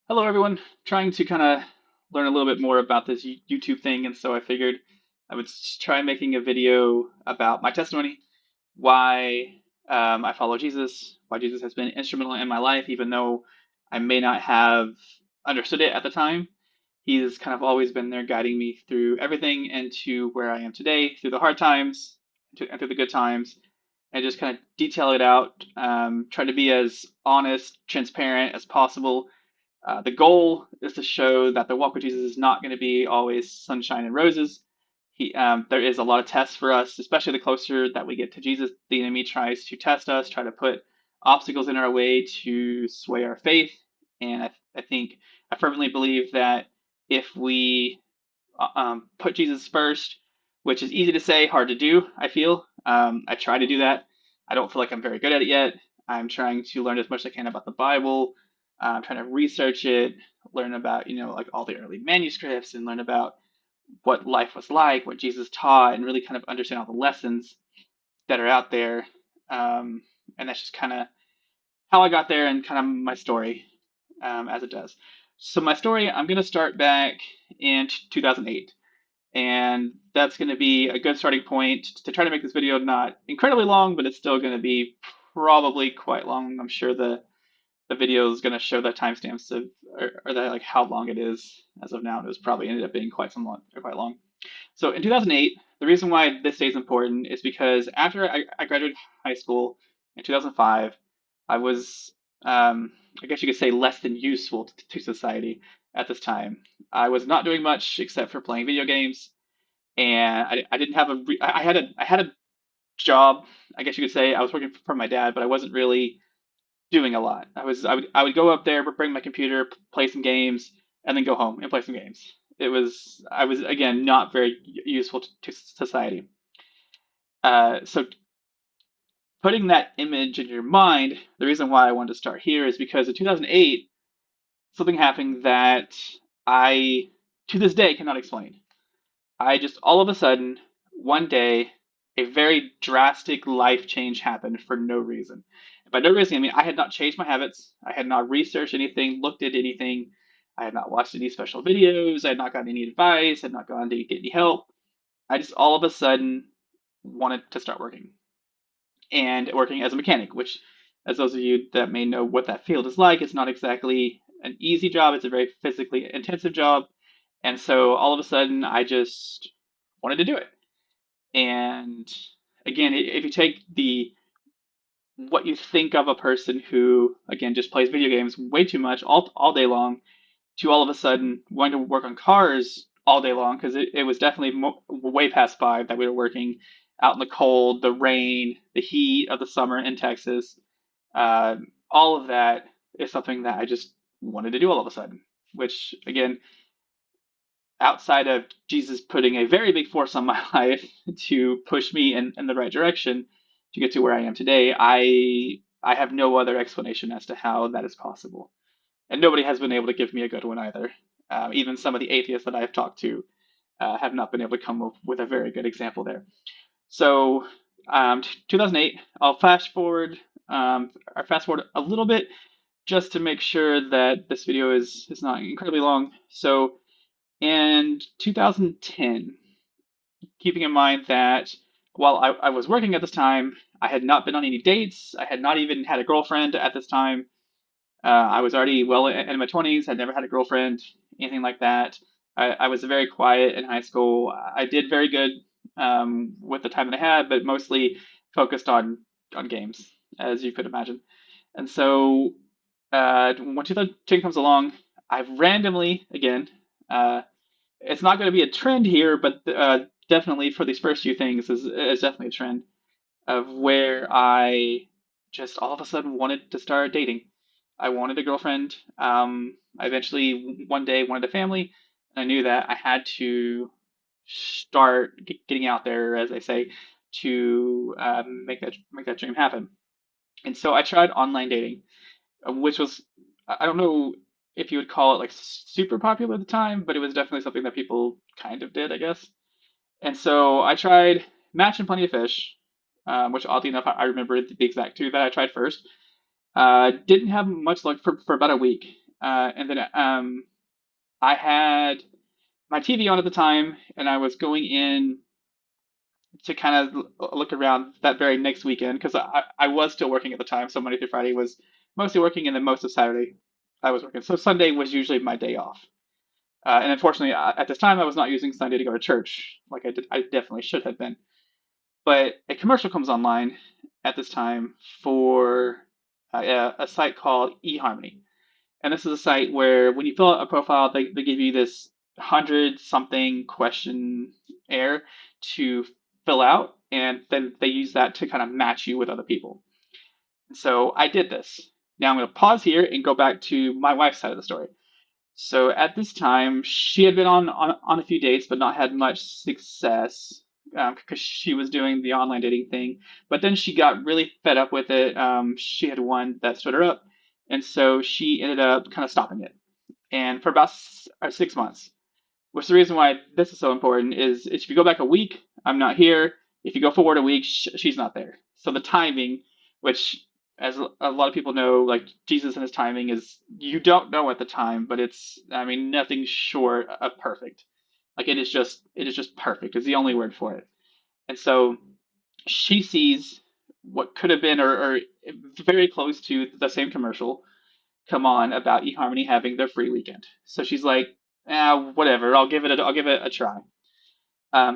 Hello, everyone. Trying to kind of learn a little bit more about this YouTube thing, and so I figured I would try making a video about my testimony, why I follow Jesus, why Jesus has been instrumental in my life, even though I may not have understood it at the time. He's kind of always been there guiding me through everything and to where I am today, through the hard times and through the good times, and just kind of detail it out, try to be as honest, transparent as possible. The goal is to show that the walk with Jesus is not going to be always sunshine and roses. There is a lot of tests for us, especially the closer that we get to Jesus. The enemy tries to test us, try to put obstacles in our way to sway our faith. And I firmly believe that if we put Jesus first, which is easy to say, hard to do, I feel. I try to do that. I don't feel like I'm very good at it yet. I'm trying to learn as much as I can about the Bible. I'm trying to research it, learn about, like all the early manuscripts and learn about what life was like, what Jesus taught, and really kind of understand all the lessons that are out there. Um, and that's just kind of how I got there and kind of my story as it does. So, my story, I'm going to start back in 2008. And that's going to be a good starting point to try to make this video not incredibly long, but it's still going to be probably quite long. I'm sure the video is going to show the timestamps of or that like how long it is as of now. It was probably ended up being quite long. So in 2008, the reason why this day is important is because after I graduated high school in 2005, I was, I guess you could say, less than useful to society at this time. I was not doing much except for playing video games, and I didn't have I had a job. I guess you could say I was working for my dad, but I wasn't really doing a lot. I would go up there, bring my computer, play some games, and then go home and play some games. I was again not very useful to society. So putting that image in your mind, the reason why I wanted to start here is because in 2008 something happened that I to this day cannot explain. I just all of a sudden, one day, a very drastic life change happened for no reason. By no reason, I mean I had not changed my habits. I had not researched anything, looked at anything. I had not watched any special videos. I had not gotten any advice. I had not gone to get any help. I just all of a sudden wanted to start working and working as a mechanic, which, as those of you that may know what that field is like, it's not exactly an easy job. It's a very physically intensive job. And so all of a sudden, I just wanted to do it. And again, if you take the what you think of a person who, again, just plays video games way too much all day long, to all of a sudden wanting to work on cars all day long, because it was definitely way past 5 that we were working out in the cold, the rain, the heat of the summer in Texas. Uh, all of that is something that I just wanted to do all of a sudden, which, again, outside of Jesus putting a very big force on my life to push me in the right direction to get to where I am today, I have no other explanation as to how that is possible. And nobody has been able to give me a good one either. Even some of the atheists that I have talked to have not been able to come up with a very good example there. So, 2008, I'll fast forward a little bit just to make sure that this video is not incredibly long. So, in 2010, keeping in mind that while I was working at this time, I had not been on any dates. I had not even had a girlfriend at this time. I was already well in my 20s, had never had a girlfriend, anything like that. I was very quiet in high school. I did very good with the time that I had, but mostly focused on games, as you could imagine. And so when 2010 comes along, I've randomly, again, uh, it's not going to be a trend here, but definitely for these first few things is definitely a trend of where I just all of a sudden wanted to start dating. I wanted a girlfriend. I eventually one day wanted a family, and I knew that I had to start getting out there, as I say, to make that dream happen. And so I tried online dating, which was I don't know if you would call it like super popular at the time, but it was definitely something that people kind of did, I guess. And so I tried Match and Plenty of Fish, which oddly enough I remember the exact two that I tried first. Didn't have much luck for about a week, And then I had my TV on at the time, and I was going in to kind of look around that very next weekend because I was still working at the time. So Monday through Friday was mostly working, and then most of Saturday I was working. So Sunday was usually my day off. And unfortunately, at this time, I was not using Sunday to go to church like I did. I definitely should have been. But a commercial comes online at this time for a site called eHarmony. And this is a site where when you fill out a profile, they give you this 100 something questionnaire to fill out, and then they use that to kind of match you with other people. So I did this. Now I'm going to pause here and go back to my wife's side of the story. So at this time, she had been on a few dates, but not had much success because she was doing the online dating thing. But then she got really fed up with it. She had one that stood her up, and so she ended up kind of stopping it. And for about 6 months, which the reason why this is so important is if you go back a week, I'm not here. If you go forward a week, she's not there. So the timing, which as a lot of people know, like Jesus and his timing is you don't know at the time, but it's I mean nothing short of perfect. Like it is just perfect is the only word for it. And so she sees what could have been or very close to the same commercial come on about eHarmony having their free weekend. So she's like, whatever, I'll give it a try.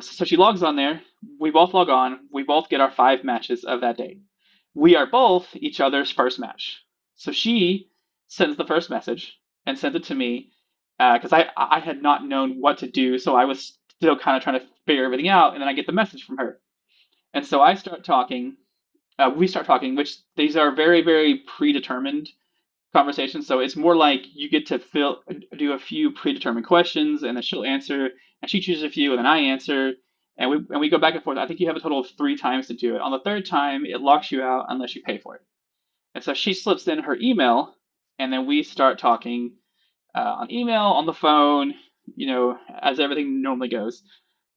So she logs on there. We both log on. We both get our 5 matches of that day. We are both each other's first match. So she sends the first message and sends it to me because I had not known what to do. So I was still kind of trying to figure everything out. And then I get the message from her. And so I start talking. We start talking, which these are very, very predetermined conversation. So it's more like you get to do a few predetermined questions, and then she'll answer, and she chooses a few, and then I answer, and we go back and forth. I think you have a total of 3 times to do it. On the third time, it locks you out unless you pay for it. And so she slips in her email, and then we start talking on email, on the phone, as everything normally goes.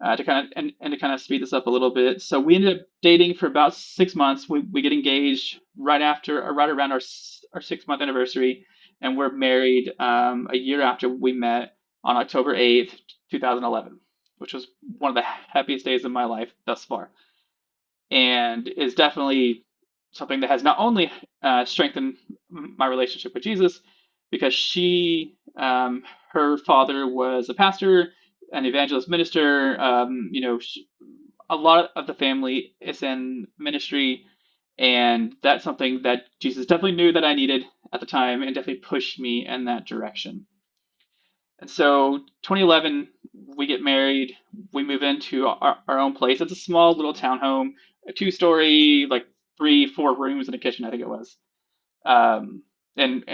To kind of and to kind of speed this up a little bit. So we ended up dating for about 6 months. We get engaged right after or right around our 6 month anniversary, and we're married a year after we met on October 8th, 2011, which was one of the happiest days of my life thus far, and is definitely something that has not only strengthened my relationship with Jesus, because her father was a pastor, an evangelist minister. A lot of the family is in ministry, and that's something that Jesus definitely knew that I needed at the time, and definitely pushed me in that direction. And so 2011, we get married. We move into our own place. It's a small little townhome, a 2 story, like 4 rooms and a kitchen, I think it was. And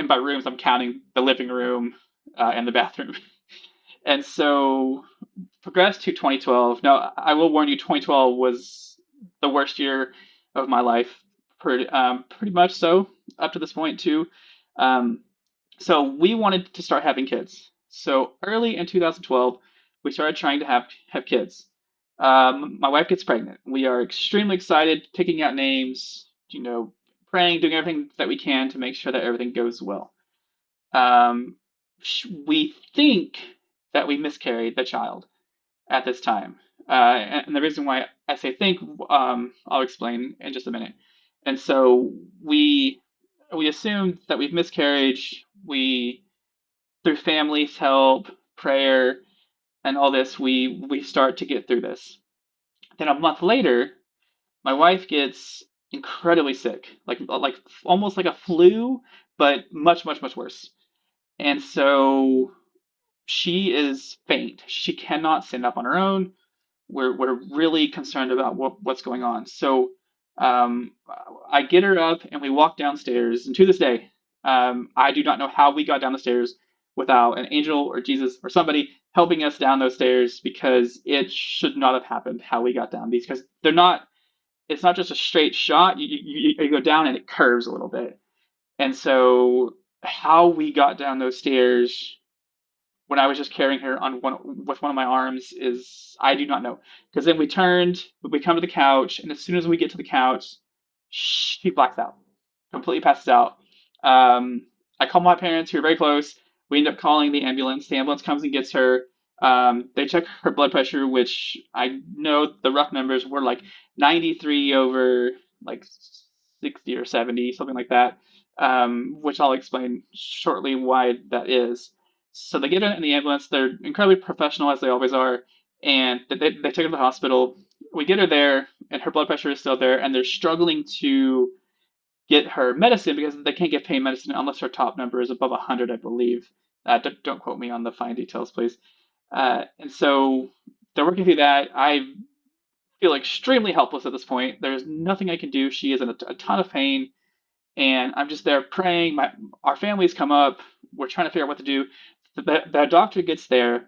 by rooms, I'm counting the living room and the bathroom. And so progressed to 2012. Now, I will warn you, 2012 was the worst year of my life, pretty much so up to this point too. Um, so we wanted to start having kids. So early in 2012, we started trying to have kids. My wife gets pregnant. We are extremely excited, picking out names, praying, doing everything that we can to make sure that everything goes well. Um, we think that we miscarried the child at this time. And the reason why I say think, I'll explain in just a minute. And so we assumed that we've miscarried. We through family's help, prayer, and all this, we start to get through this. Then a month later, my wife gets incredibly sick, like almost like a flu, but much much much worse. And so she is faint. She cannot stand up on her own. We're really concerned about what's going on. So um, I get her up and we walk downstairs. And to this day, I do not know how we got down the stairs without an angel or Jesus or somebody helping us down those stairs because it should not have happened how we got down these because they're not. It's not just a straight shot. You go down and it curves a little bit. And so how we got down those stairs when I was just carrying her on one of my arms is I do not know. Because then we come to the couch, and as soon as we get to the couch, she blacks out, completely passes out. Um, I call my parents, who are very close. We end up calling the ambulance. The ambulance comes and gets her. They check her blood pressure, which I know the rough numbers were like 93 over like 60 or 70, something like that, which I'll explain shortly why that is. So they get her in the ambulance. They're incredibly professional, as they always are, and they take her to the hospital. We get her there, and her blood pressure is still there, and they're struggling to get her medicine because they can't get pain medicine unless her top number is above 100, I believe. Don't quote me on the fine details, please. And so they're working through that. I feel extremely helpless at this point. There's nothing I can do. She is in a ton of pain, and I'm just there praying. Our families come up. We're trying to figure out what to do. The doctor gets there,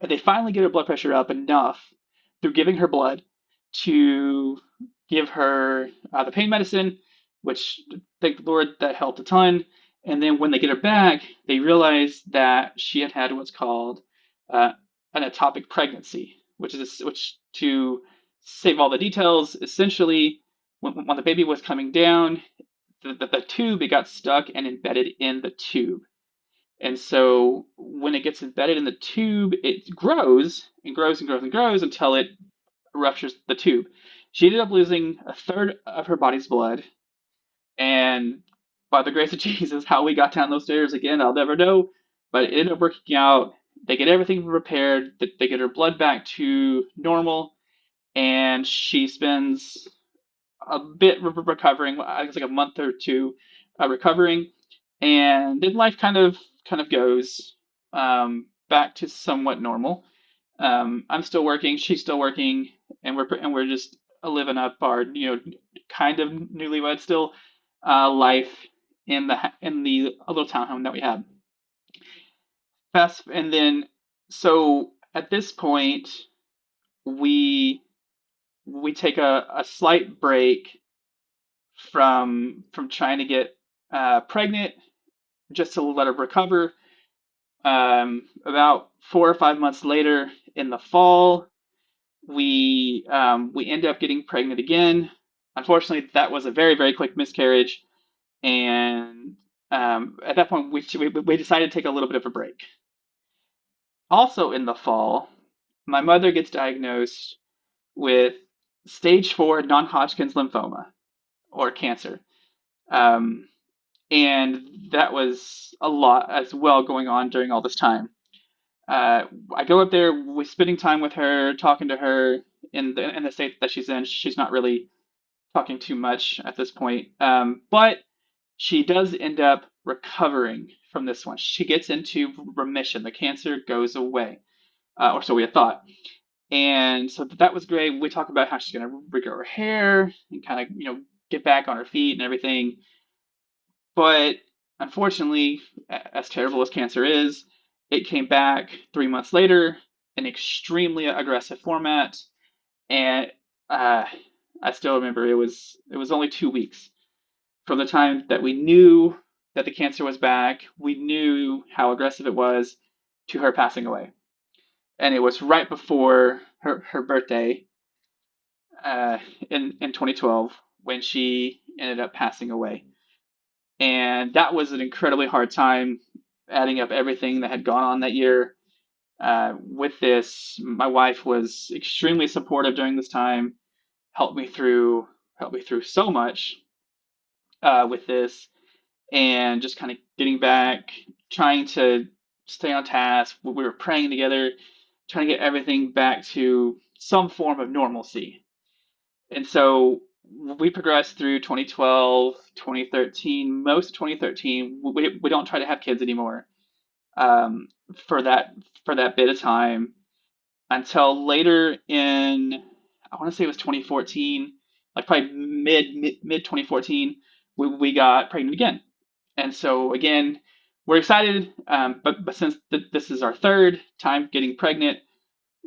they finally get her blood pressure up enough through giving her blood to give her the pain medicine, which thank the Lord that helped a ton. And then when they get her back, they realize that she had had what's called uh, an ectopic pregnancy, which to save all the details, essentially when the baby was coming down, the tube, it got stuck and embedded in the tube. And so when it gets embedded in the tube, it grows and grows and grows and grows until it ruptures the tube. She ended up losing a third of her body's blood. And by the grace of Jesus, how we got down those stairs again, I'll never know. But it ended up working out. They get everything repaired, they get her blood back to normal, and she spends a bit recovering. I think it's like a month or two recovering, and then life kind of goes back to somewhat normal. I'm still working, she's still working, and we're just living up our kind of newlywed still life in the little townhome that we had. Fast and then so at this point we we take a slight break from trying to get pregnant just to let her recover. About 4 or 5 months later, in the fall, we end up getting pregnant again. Unfortunately, that was a very quick miscarriage, and at that point, we decided to take a little bit of a break. Also in the fall, my mother gets diagnosed with stage 4 non-Hodgkin's lymphoma or cancer. Um, and that was a lot as well going on during all this time. I go up there, we're spending time with her, talking to her in the state that she's in. She's not really talking too much at this point, but she does end up recovering from this one. She gets into remission. The cancer goes away, or so we had thought. And so that was great. We talk about how she's going to regrow her hair and kind of, get back on her feet and everything. But unfortunately, as terrible as cancer is, it came back 3 months later in extremely aggressive format, and uh, I still remember it was only 2 weeks from the time that we knew that the cancer was back. We knew how aggressive it was to her passing away, and it was right before her birthday in 2012 when she ended up passing away. And that was an incredibly hard time, adding up everything that had gone on that year. With this, my wife was extremely supportive during this time, helped me through so much with this, and just kind of getting back, trying to stay on task. We were praying together, trying to get everything back to some form of normalcy. And so we progressed through 2012, 2013, most of 2013. We don't try to have kids anymore um, for that bit of time until later in, I want to say it was 2014, like probably mid 2014, we got pregnant again. And so again, we're excited, but since this is our third time getting pregnant,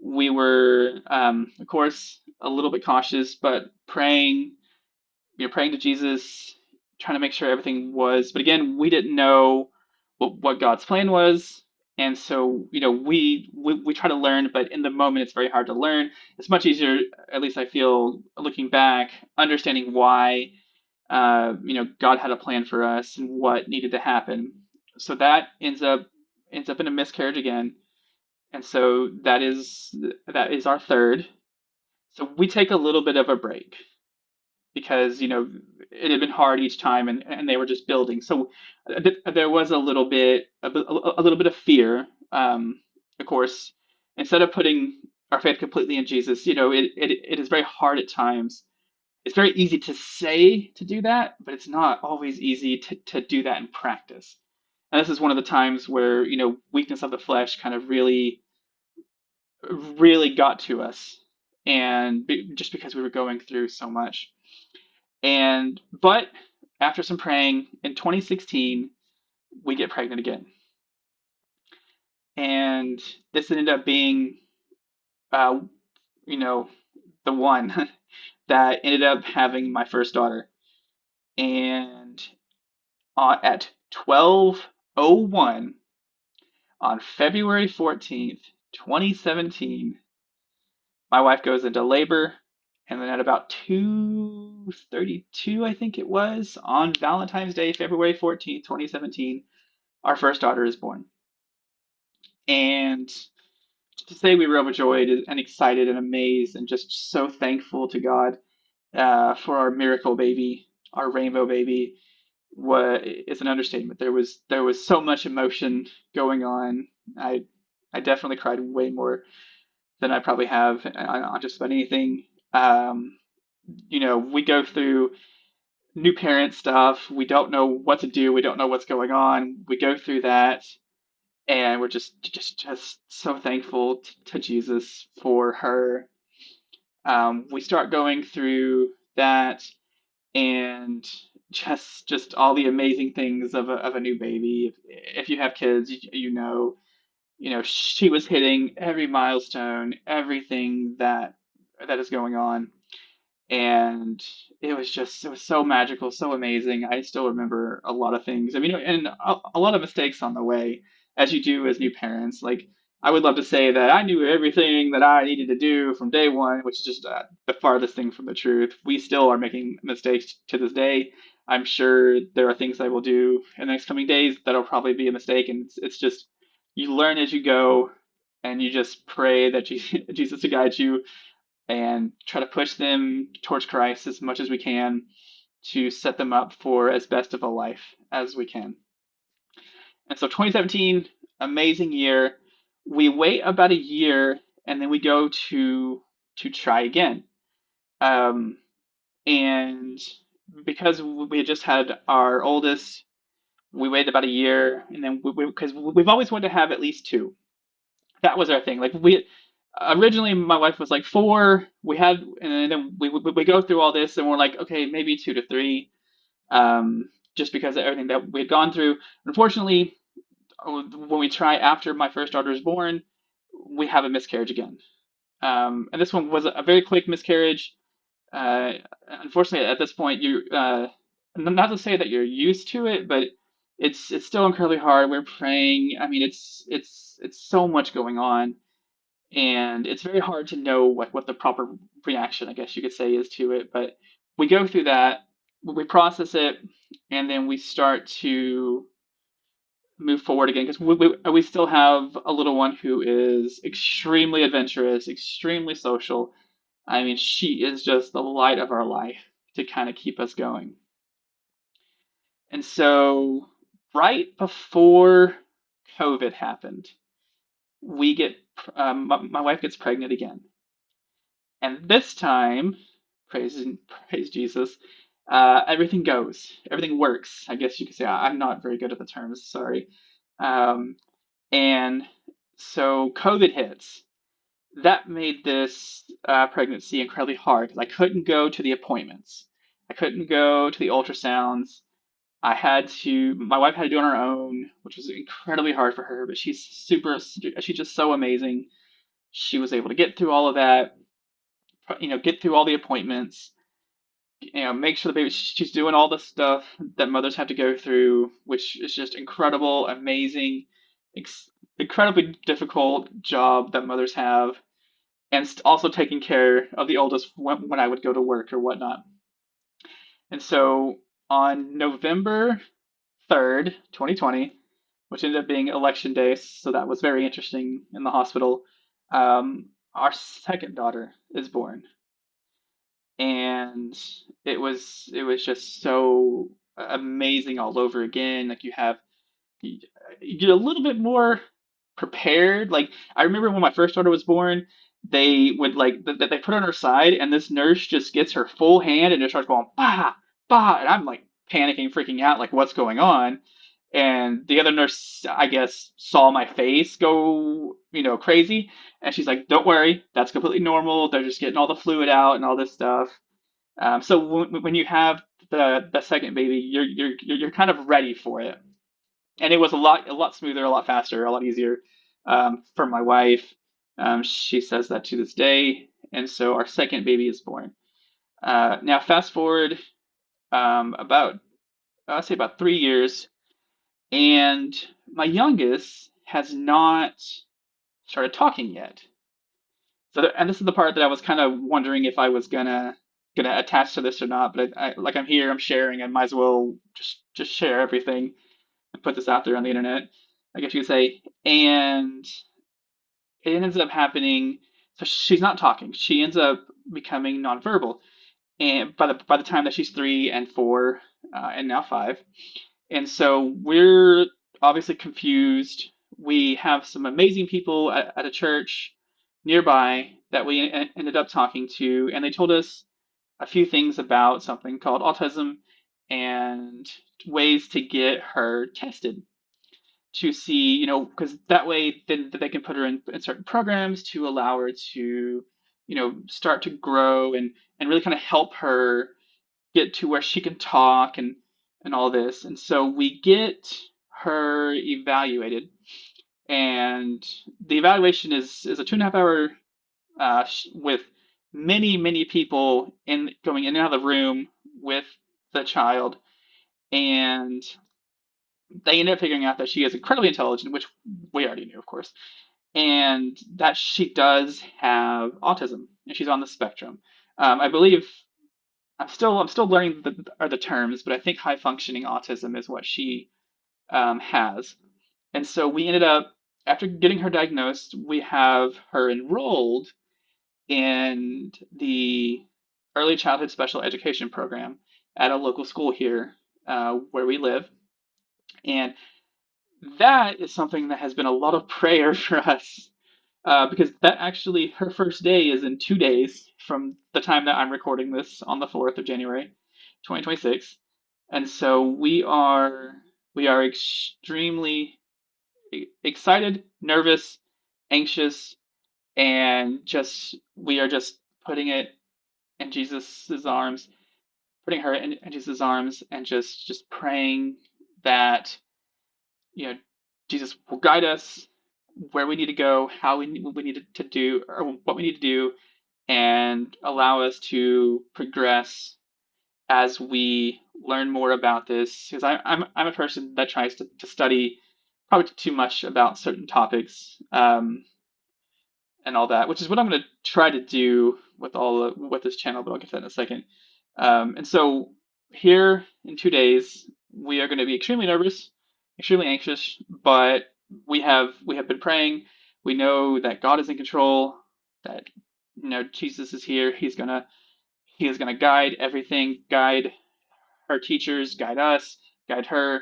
we were, of course, a little bit cautious, but praying to Jesus, trying to make sure everything was. But again, we didn't know what God's plan was, and so we try to learn, but in the moment, it's very hard to learn. It's much easier, at least I feel, looking back, understanding why. God had a plan for us and what needed to happen. So that ends up in a miscarriage again, and so that is our third. So we take a little bit of a break because it had been hard each time, and they were just building. So there was a little bit of fear. Of course, instead of putting our faith completely in Jesus, it is very hard at times. It's very easy to say to do that, but it's not always easy to do that in practice. And this is one of the times where, weakness of the flesh kind of really, really got to us. And just because we were going through so much. But after some praying in 2016, we get pregnant again. And this ended up being, uh, you know, the one that ended up having my first daughter. And at 12:01 on February 14th, 2017, my wife goes into labor, and then at about 2:32, I think it was, on Valentine's Day, February 14th, 2017, our first daughter is born. And to say we were overjoyed and excited and amazed and just so thankful to God for our miracle baby, our rainbow baby, is an understatement. There was so much emotion going on. I definitely cried way more than I probably have on just about anything. Um, we go through new parent stuff. We don't know what to do. We don't know what's going on. We go through that, and we're just so thankful to Jesus for her. We start going through that, and just all the amazing things of a new baby. If you have kids, she was hitting every milestone, everything that is going on, and it was so magical, so amazing. I still remember a lot of things. I mean, and a lot of mistakes on the way, as you do as new parents. Like, I would love to say that I knew everything that I needed to do from day one, which is just the farthest thing from the truth. We still are making mistakes to this day. I'm sure there are things I will do in the next coming days that'll probably be a mistake, and it's just you learn as you go, and you just pray that Jesus to guide you and try to push them towards Christ as much as we can to set them up for as best of a life as we can. And so 2017, amazing year. We wait about a year and then we go to try again. Um, and because we had just had our oldest, we waited about a year, and then because we've always wanted to have at least two. That was our thing. Like, we originally, my wife was like four. And then we go through all this, and we're like, okay, maybe two to three, just because of everything that we had gone through. Unfortunately, when we try after my first daughter is born, we have a miscarriage again. And this one was a very quick miscarriage. Uh, Unfortunately, at this point, not to say that you're used to it, but it's still incredibly hard. We're praying. I mean, it's so much going on, and it's very hard to know what the proper reaction, I guess you could say, is to it. But we go through that, we process it, and then we start to move forward again because we still have a little one who is extremely adventurous, extremely social. I mean, she is just the light of our life to kind of keep us going. And so, right before COVID happened, we get my wife gets pregnant again. And this time, praise praise Jesus, everything goes, everything works. I guess you could say. I'm not very good at the terms, sorry. Um, and so COVID hits. That made this pregnancy incredibly hard because I couldn't go to the appointments. I couldn't go to the ultrasounds. My wife had to do it on her own, which was incredibly hard for her, but she's just so amazing. She was able to get through all of that, get through all the appointments, make sure the baby, she's doing all the stuff that mothers have to go through, which is just incredible, amazing, incredibly difficult job that mothers have, and also taking care of the oldest when I would go to work or whatnot. And so on November 3rd, 2020, which ended up being election day, so that was very interesting in the hospital. Our second daughter is born, and it was just so amazing all over again. Like you get a little bit more prepared. Like I remember when my first daughter was born, they would they put her on her side, and this nurse just gets her full hand and just starts going bah bah, and I'm like panicking, freaking out, like what's going on? And the other nurse, I guess, saw my face go, crazy, and she's like, "Don't worry, that's completely normal. They're just getting all the fluid out and all this stuff." So when you have the second baby, you're kind of ready for it, and it was a lot smoother, a lot faster, a lot easier for my wife. She says that to this day, and so our second baby is born. Now, fast forward about I'd say about 3 years, and my youngest has not started talking yet. And this is the part that I was kind of wondering if I was gonna attach to this or not. But like I'm here, I'm sharing. I might as well just share everything and put this out there on the internet, I guess you could say. And it ends up happening. So she's not talking. She ends up becoming nonverbal, and by the time that she's 3 and 4, and now 5, and so we're obviously confused. We have some amazing people at a church nearby that we ended up talking to, and they told us a few things about something called autism and ways to get her tested to see, because that way then they can put her in certain programs to allow her to, start to grow and really kind of help her get to where she can talk and all this. And so we get her evaluated, and the evaluation is a 2.5 hour with many people going in and out of the room with the child, and they ended up figuring out that she is incredibly intelligent, which we already knew, of course, and that she does have autism, and she's on the spectrum. I believe I'm still learning the terms, but I think high functioning autism is what she has. And so we ended up, after getting her diagnosed, we have her enrolled in the early childhood special education program at a local school here where we live. And that is something that has been a lot of prayer for us, because that actually, her first day is in 2 days from the time that I'm recording this on the 4th of January, 2026. And so we are extremely excited, nervous, anxious, and just we are just putting it in Jesus's arms, putting her in Jesus' arms, and just praying that you know Jesus will guide us where we need to go, how we need to do, or what we need to do, and allow us to progress as we learn more about this. Because I'm a person that tries to study probably too much about certain topics, and all that, which is what I'm going to try to do with this channel, but I'll get to that in a second. And so here in 2 days, we are going to be extremely nervous, extremely anxious, but we have been praying. We know that God is in control, that Jesus is here. He is gonna guide everything, guide our teachers, guide us, guide her,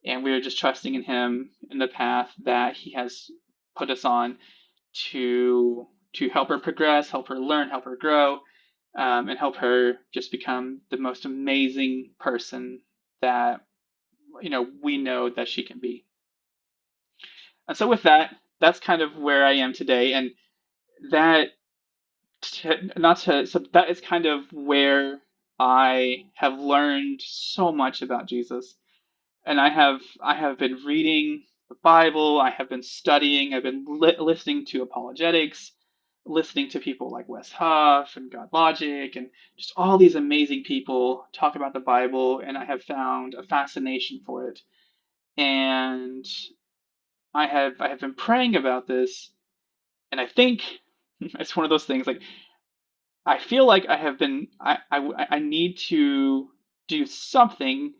and we are just trusting in Him in the path that He has put us on to help her progress, help her learn, help her grow, and help her just become the most amazing person that we know that she can be. And so with that, that's kind of where I am today, and that not to so that is kind of where I have learned so much about Jesus. And I have been reading the Bible. I have been studying. I've been listening to apologetics, listening to people like Wes Huff and God Logic, and just all these amazing people talk about the Bible. And I have found a fascination for it. And I have been praying about this, and I think it's one of those things like I feel like I have been I need to do something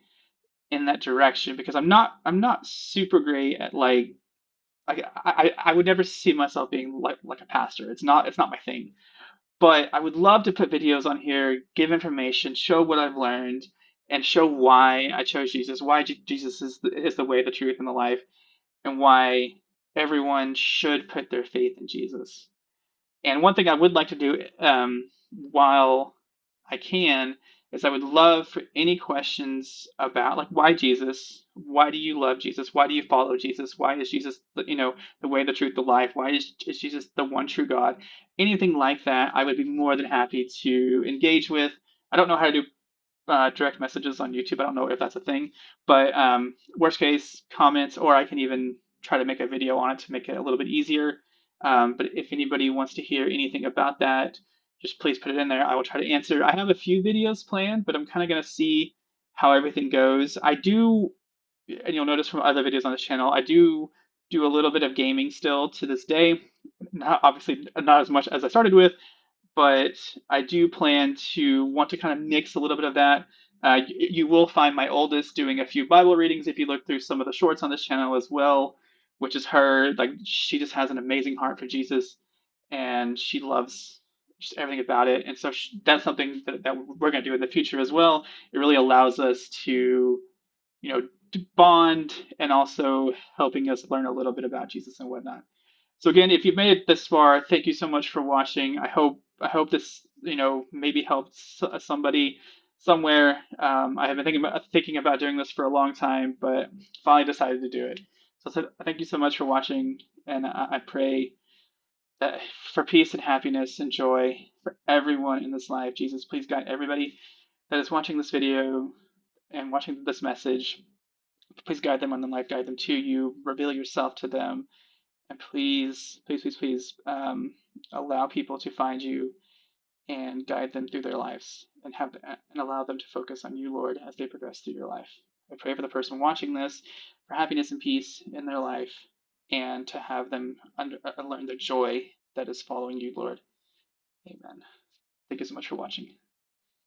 in that direction because I'm not super great at I would never see myself being like a pastor. It's not my thing. But I would love to put videos on here, give information, show what I've learned, and show why I chose Jesus, why Jesus is the way, the truth, and the life, and why everyone should put their faith in Jesus. And one thing I would like to do while I can is I would love for any questions about like why Jesus? Why do you love Jesus? Why do you follow Jesus? Why is Jesus the way, the truth, the life? Why is Jesus the one true God? Anything like that, I would be more than happy to engage with. I don't know how to do direct messages on YouTube. I don't know if that's a thing, but worst case, comments, or I can even try to make a video on it to make it a little bit easier. But if anybody wants to hear anything about that, just please put it in there. I will try to answer. I have a few videos planned, but I'm kind of going to see how everything goes. I do, and you'll notice from other videos on this channel, I do a little bit of gaming still to this day. Not, obviously, not as much as I started with, but I do plan to want to kind of mix a little bit of that. You will find my oldest doing a few Bible readings if you look through some of the shorts on this channel as well, which is her. Like, she just has an amazing heart for Jesus and she loves just everything about it. And so that's something that we're going to do in the future as well. It really allows us to bond and also helping us learn a little bit about Jesus and whatnot. So again, if you've made it this far, thank you so much for watching. I hope this maybe helps somebody somewhere. I have been thinking about doing this for a long time, but finally decided to do it. So thank you so much for watching, and I pray that for peace and happiness and joy for everyone in this life. Jesus, please guide everybody that is watching this video and watching this message. Please guide them on the life, guide them to you, reveal yourself to them, and please, please, please, please allow people to find you and guide them through their lives and allow them to focus on you, Lord, as they progress through your life. I pray for the person watching this for happiness and peace in their life and to have them learn the joy that is following you, Lord. Amen. Thank you so much for watching.